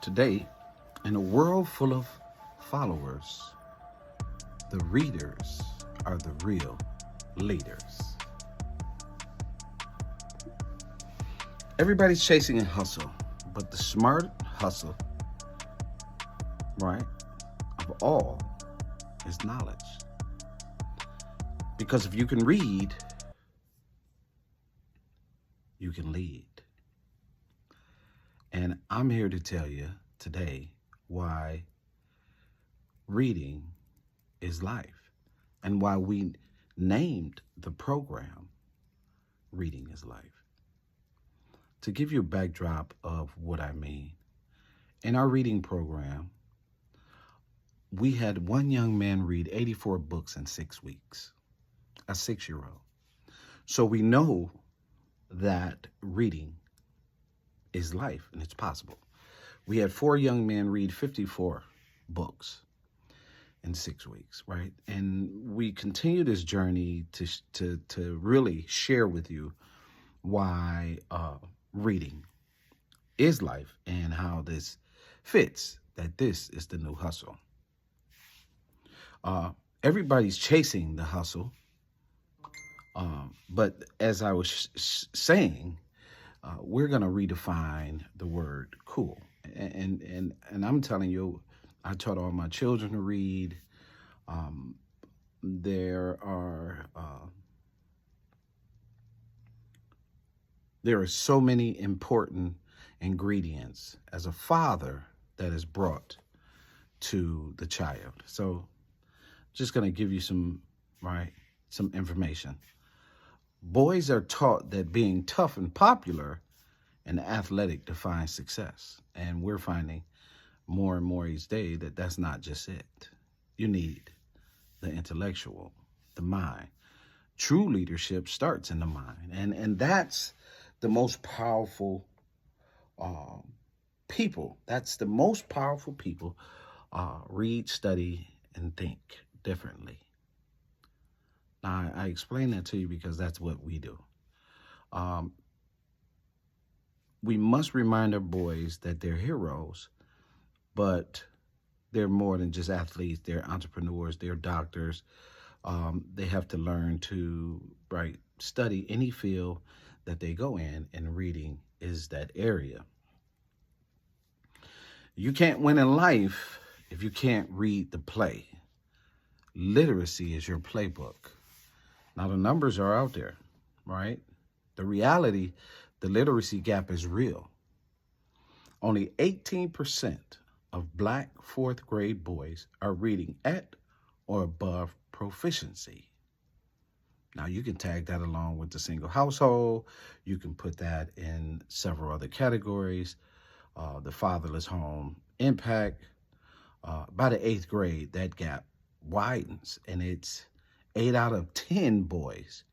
Today, in a world full of followers, the readers are the real leaders. Everybody's chasing a hustle, but the smart hustle, right, of all is knowledge. Because if you can read, you can lead. And I'm here to tell you today why reading is life and why we named the program Reading is Life. To give you a backdrop of what I mean, in our reading program, we had one young man read 84 books in 6 weeks, a 6-year-old. So we know that reading is life and it's possible. We had 4 young men read 54 books in 6 weeks, right? And we continue this journey to really share with you why reading is life and how this fits, that this is the new hustle. Everybody's chasing the hustle, but as I was saying, we're going to redefine the word cool. And I'm telling you, I taught all my children to read. There are so many important ingredients as a father that is brought to the child. So just going to give you some information. Boys are taught that being tough and popular and athletic defines success. And we're finding more and more each day that that's not just it. You need the intellectual, the mind. True leadership starts in the mind. And that's the most powerful people. That's the most powerful people read, study, and think differently. Now, I explain that to you because that's what we do. We must remind our boys that they're heroes, but they're more than just athletes. They're entrepreneurs. They're doctors. They have to learn to study any field that they go in, and reading is that area. You can't win in life if you can't read the play. Literacy is your playbook. Now, the numbers are out there, right? The reality, the literacy gap is real. Only 18% of Black 4th grade boys are reading at or above proficiency. Now, you can tag that along with the single household. You can put that in several other categories. The fatherless home impact. By the 8th grade, that gap widens, and it's 8 out of 10 boys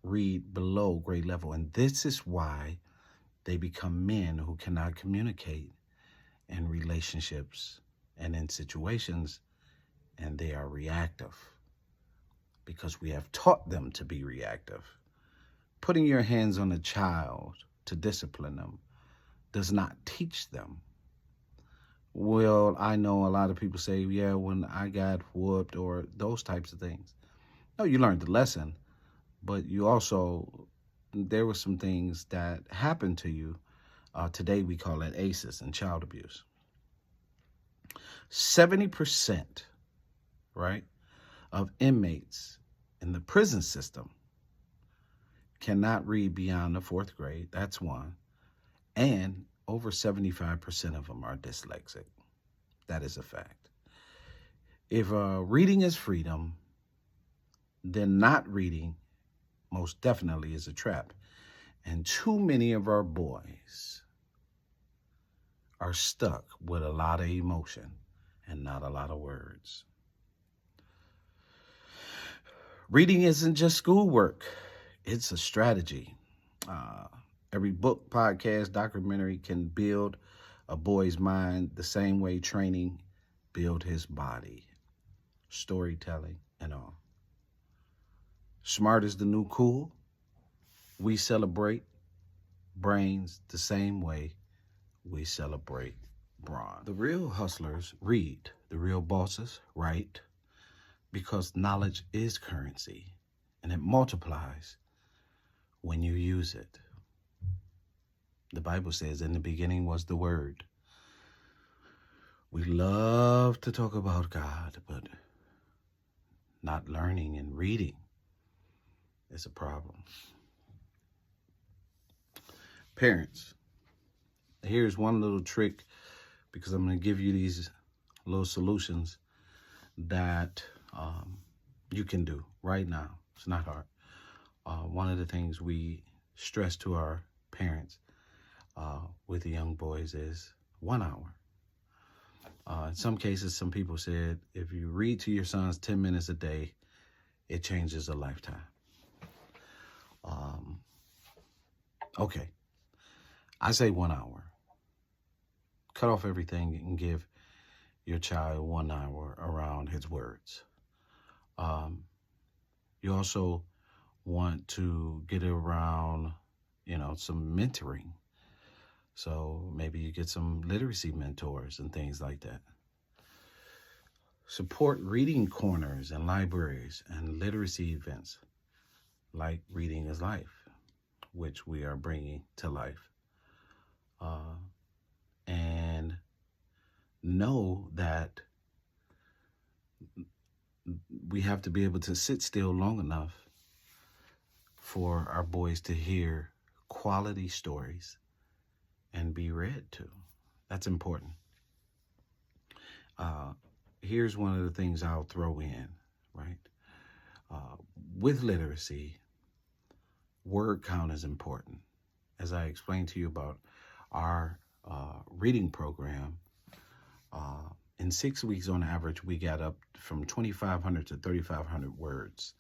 read below grade level. And this is why they become men who cannot communicate in relationships and in situations, and they are reactive because we have taught them to be reactive. Putting your hands on a child to discipline them does not teach them. Well, I know a lot of people say, yeah, when I got whooped or those types of things. No, you learned the lesson, but you also, there were some things that happened to you. Today we call it ACEs and child abuse. 70%, of inmates in the prison system cannot read beyond the 4th grade. That's one. And over 75% of them are dyslexic. That is a fact. If reading is freedom, then not reading most definitely is a trap. And too many of our boys are stuck with a lot of emotion and not a lot of words. Reading isn't just schoolwork. It's a strategy. Every book, podcast, documentary can build a boy's mind the same way training build his body. Storytelling and all. Smart is the new cool. We celebrate brains the same way we celebrate brawn. The real hustlers read. The real bosses write, because knowledge is currency and it multiplies when you use it. The Bible says, in the beginning was the Word. We love to talk about God, but not learning and reading is a problem. Parents, here's one little trick, because I'm going to give you these little solutions that you can do right now. It's not hard. One of the things we stress to our parents with the young boys is 1 hour. In some cases, some people said, if you read to your sons 10 minutes a day, it changes a lifetime. Okay, I say 1 hour. Cut off everything and give your child 1 hour around his words. You also want to get around, some mentoring. So maybe you get some literacy mentors and things like that. Support reading corners and libraries and literacy events like Reading is Life, which we are bringing to life. And know that we have to be able to sit still long enough for our boys to hear quality stories and be read to. That's important. Here's one of the things I'll throw in, right? With literacy, word count is important. As I explained to you about our reading program, in 6 weeks on average, we got up from 2,500 to 3,500 words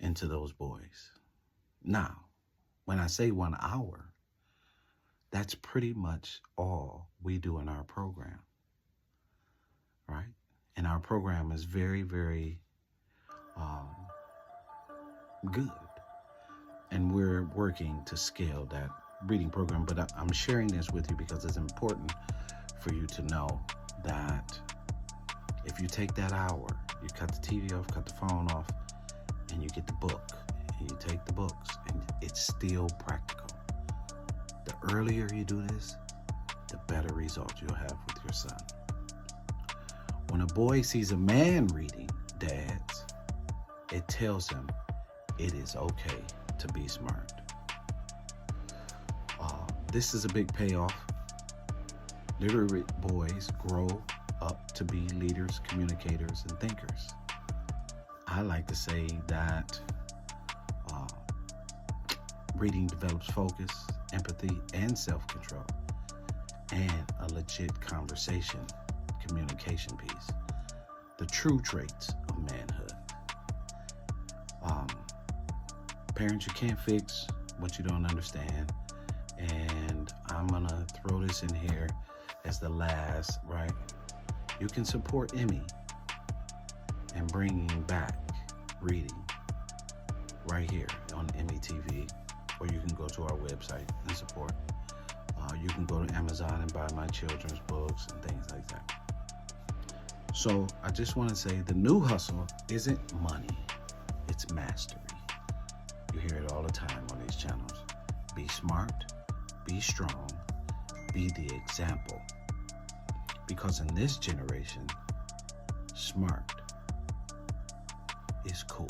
into those boys. Now, when I say 1 hour, that's pretty much all we do in our program, right? And our program is very, very good. And we're working to scale that reading program. But I'm sharing this with you because it's important for you to know that if you take that hour, you cut the TV off, cut the phone off, and you get the book, and you take the books, and it's still practical. The earlier you do this, the better result you'll have with your son. When a boy sees a man reading, dads, it tells him it is okay to be smart. This is a big payoff. Literate boys grow up to be leaders, communicators, and thinkers. I like to say that reading develops focus, empathy, and self-control, and a legit conversation, communication piece. The true traits of manhood. Parents, you can't fix what you don't understand. And I'm gonna throw this in here as the last, right? You can support Emmy and bringing back reading right here on Emmy TV, or you can go to our website and support. You can go to Amazon and buy my children's books and things like that. So I just want to say the new hustle isn't money, it's mastery. You hear it all the time on these channels. Be smart, be strong, be the example. Because in this generation, smart is cool.